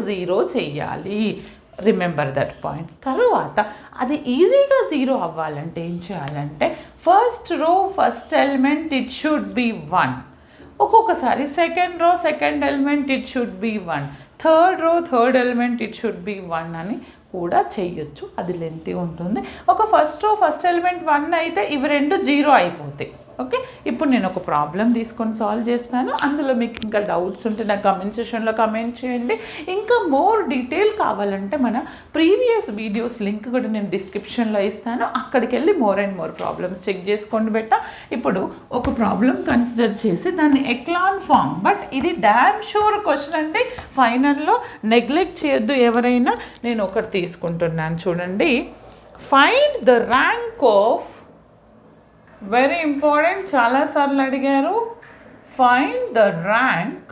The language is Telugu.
0 చెయ్యాలి. Remember that point. తర్వాత అది ఈజీగా 0 అవ్వాలంటే ఏం చేయాలంటే first row first element it should be 1, ఒక్కొక్కసారి second row second element it should be 1, third row third element it should be 1 అని కూడా చెయ్యొచ్చు. అది లెంతీ ఉంటుంది. ఒక ఫస్ట్ రో ఫస్ట్ ఎలిమెంట్ 1 అయితే ఇవి రెండు 0 అయిపోతాయి. ఓకే, ఇప్పుడు నేను ఒక ప్రాబ్లం తీసుకొని సాల్వ్ చేస్తాను. అందులో మీకు ఇంకా డౌట్స్ ఉంటే నాకు కమెంట్ సెషన్లో కమెంట్ చేయండి. ఇంకా మోర్ డీటెయిల్ కావాలంటే మన ప్రీవియస్ వీడియోస్ లింక్ కూడా నేను డిస్క్రిప్షన్లో ఇస్తాను. అక్కడికి వెళ్ళి more and more problems check చేసుకోండి బెట్ట. ఇప్పుడు ఒక ప్రాబ్లం కన్సిడర్ చేసి దాన్ని ఎక్లాన్ ఫామ్, బట్ ఇది డ్యామ్ షూర్ క్వశ్చన్ అండి, ఫైనల్లో నెగ్లెక్ట్ చేయొద్దు ఎవరైనా. నేను ఒకటి తీసుకుంటున్నాను చూడండి. Find the rank of, very important, చాలాసార్లు అడిగారు. Find the rank